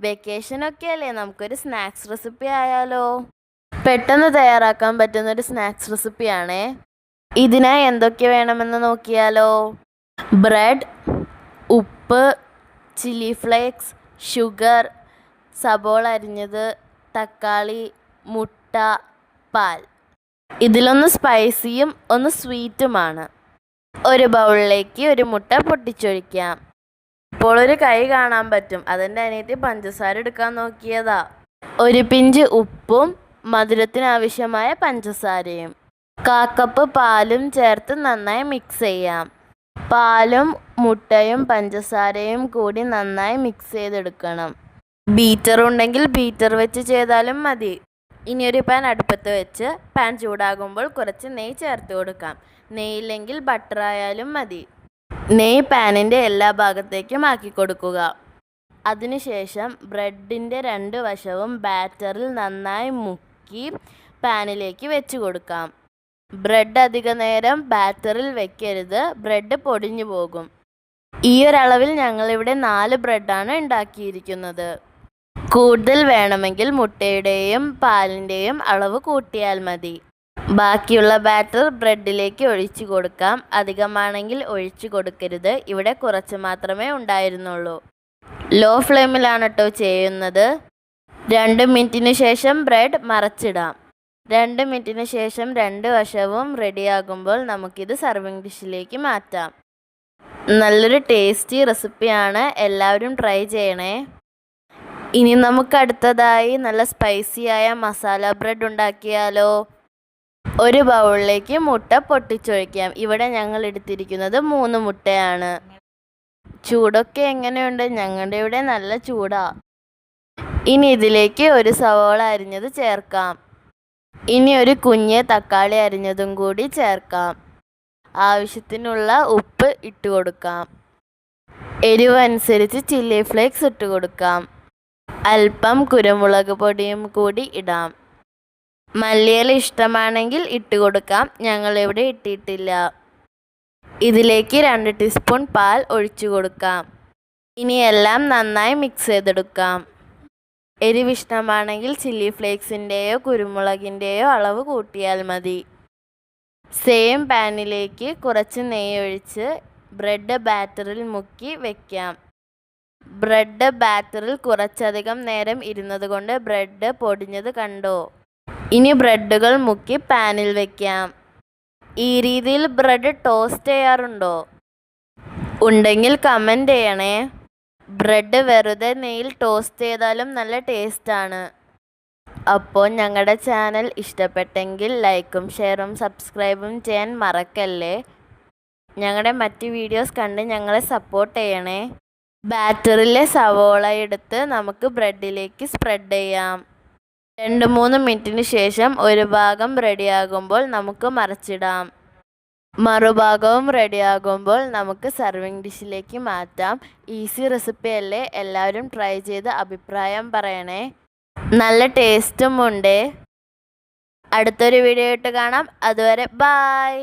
വെക്കേഷനൊക്കെ അല്ലേ, നമുക്കൊരു സ്നാക്സ് റെസിപ്പി ആയാലോ? പെട്ടെന്ന് തയ്യാറാക്കാൻ പറ്റുന്നൊരു സ്നാക്സ് റെസിപ്പിയാണേ. ഇതിനായി എന്തൊക്കെ വേണമെന്ന് നോക്കിയാലോ? ബ്രെഡ്, ഉപ്പ്, ചില്ലി ഫ്ലേക്സ്, ഷുഗർ, സബോള അരിഞ്ഞത്, തക്കാളി, മുട്ട, പാൽ. ഇതിലൊന്ന് സ്പൈസിയും ഒന്ന് സ്വീറ്റുമാണ്. ഒരു ബൗളിലേക്ക് ഒരു മുട്ട പൊട്ടിച്ചൊഴിക്കാം. ഇപ്പോൾ ഒരു കൈ കാണാൻ പറ്റും, അതിൻ്റെ അനിയത്തി പഞ്ചസാര എടുക്കാൻ നോക്കിയതാ. ഒരു പിഞ്ച് ഉപ്പും മധുരത്തിനാവശ്യമായ പഞ്ചസാരയും 1/4 കപ്പ് പാലും ചേർത്ത് നന്നായി മിക്സ് ചെയ്യാം. പാലും മുട്ടയും പഞ്ചസാരയും കൂടി നന്നായി മിക്സ് ചെയ്തെടുക്കണം. ബീറ്റർ ഉണ്ടെങ്കിൽ ബീറ്റർ വെച്ച് ചെയ്താലും മതി. ഇനി ഒരു പാൻ അടുപ്പത്ത് വെച്ച് പാൻ ചൂടാകുമ്പോൾ കുറച്ച് നെയ്യ് ചേർത്ത് കൊടുക്കാം. നെയ്യില്ലെങ്കിൽ ബട്ടർ ആയാലും മതി. നെയ്യ് പാനിൻ്റെ എല്ലാ ഭാഗത്തേക്കും ആക്കി കൊടുക്കുക. അതിനുശേഷം ബ്രെഡിൻ്റെ 2 വശവും ബാറ്ററിൽ നന്നായി മുക്കി പാനിലേക്ക് വെച്ച് കൊടുക്കാം. ബ്രെഡ് അധിക നേരം ബാറ്ററിൽ വെക്കരുത്, ബ്രെഡ് പൊടിഞ്ഞു പോകും. ഈ ഒരളവിൽ ഞങ്ങളിവിടെ 4 ബ്രെഡാണ് ഉണ്ടാക്കിയിരിക്കുന്നത്. കൂടുതൽ വേണമെങ്കിൽ മുട്ടയുടെയും പാലിൻ്റെയും അളവ് കൂട്ടിയാൽ മതി. ബാക്കിയുള്ള ബാറ്റർ ബ്രെഡിലേക്ക് ഒഴിച്ചു കൊടുക്കാം. അധികമാണെങ്കിൽ ഒഴിച്ചു കൊടുക്കരുത്. ഇവിടെ കുറച്ച് മാത്രമേ ഉണ്ടായിരുന്നുള്ളൂ. ലോ ഫ്ലെയിമിലാണ് കേട്ടോ ചെയ്യുന്നത്. 2 മിനിറ്റിന് ശേഷം ബ്രെഡ് മറച്ചിടാം. 2 മിനിറ്റിന് ശേഷം 2 വശവും റെഡിയാകുമ്പോൾ നമുക്കിത് സർവിങ് ഡിഷിലേക്ക് മാറ്റാം. നല്ലൊരു ടേസ്റ്റി റെസിപ്പിയാണ്, എല്ലാവരും ട്രൈ ചെയ്യണേ. ഇനി നമുക്ക് അടുത്തതായി നല്ല സ്പൈസിയായ മസാല ബ്രെഡ് ഉണ്ടാക്കിയാലോ? ഒരു ബൗളിലേക്ക് മുട്ട പൊട്ടിച്ചൊഴിക്കാം. ഇവിടെ ഞങ്ങൾ എടുത്തിരിക്കുന്നത് 3 മുട്ടയാണ്. ചൂടൊക്കെ എങ്ങനെയുണ്ട്? ഞങ്ങളുടെ ഇവിടെ നല്ല ചൂടാ. ഇനി ഇതിലേക്ക് ഒരു സവോള അരിഞ്ഞത് ചേർക്കാം. ഇനി ഒരു കുഞ്ഞ് തക്കാളി അരിഞ്ഞതും കൂടി ചേർക്കാം. ആവശ്യത്തിനുള്ള ഉപ്പ് ഇട്ട് കൊടുക്കാം. എരിവ് അനുസരിച്ച് ചില്ലി ഫ്ലേക്സ് ഇട്ട് കൊടുക്കാം. അല്പം കുരുമുളക് പൊടിയും കൂടി ഇടാം. മല്ലിയില ഇഷ്ടമാണെങ്കിൽ ഇട്ട് കൊടുക്കാം, ഞങ്ങളിവിടെ ഇട്ടിട്ടില്ല. ഇതിലേക്ക് 2 ടീസ്പൂൺ പാൽ ഒഴിച്ചു കൊടുക്കാം. ഇനി എല്ലാം നന്നായി മിക്സ് ചെയ്തെടുക്കാം. എരിവ് ഇഷ്ടമാണെങ്കിൽ ചില്ലി ഫ്ലേക്സിൻ്റെയോ കുരുമുളകിൻ്റെയോ അളവ് കൂട്ടിയാൽ മതി. സെയിം പാനിലേക്ക് കുറച്ച് നെയ്യ് ഒഴിച്ച് ബ്രെഡ് ബാറ്ററിൽ മുക്കി വയ്ക്കാം. ബ്രെഡ് ബാറ്ററിൽ കുറച്ചധികം നേരം ഇരുന്നത് കൊണ്ട് ബ്രെഡ് പൊടിഞ്ഞത് കണ്ടോ? ഇനി ബ്രെഡുകൾ മുക്കി പാനിൽ വയ്ക്കാം. ഈ രീതിയിൽ ബ്രെഡ് ടോസ്റ്റ് ചെയ്യാറുണ്ടോ? ഉണ്ടെങ്കിൽ കമൻറ്റ് ചെയ്യണേ. ബ്രെഡ് വെറുതെ നെയ്യിൽ ടോസ്റ്റ് ചെയ്താലും നല്ല ടേസ്റ്റാണ്. അപ്പോൾ ഞങ്ങളുടെ ചാനൽ ഇഷ്ടപ്പെട്ടെങ്കിൽ ലൈക്കും ഷെയറും സബ്സ്ക്രൈബും ചെയ്യാൻ മറക്കല്ലേ. ഞങ്ങളുടെ മറ്റ് വീഡിയോസ് കണ്ട് ഞങ്ങളെ സപ്പോർട്ട് ചെയ്യണേ. ബാറ്ററിലെ സവോള എടുത്ത് നമുക്ക് ബ്രെഡിലേക്ക് സ്പ്രെഡ് ചെയ്യാം. 2-3 മിനിറ്റിന് ശേഷം ഒരു ഭാഗം റെഡിയാകുമ്പോൾ നമുക്ക് മറിച്ചിടാം. മറുഭാഗവും റെഡിയാകുമ്പോൾ നമുക്ക് സർവിങ് ഡിഷിലേക്ക് മാറ്റാം. ഈസി റെസിപ്പി അല്ലേ, എല്ലാവരും ട്രൈ ചെയ്ത് അഭിപ്രായം പറയണേ. നല്ല ടേസ്റ്റും ഉണ്ട്. അടുത്തൊരു വീഡിയോ ആയിട്ട് കാണാം. അതുവരെ ബൈ.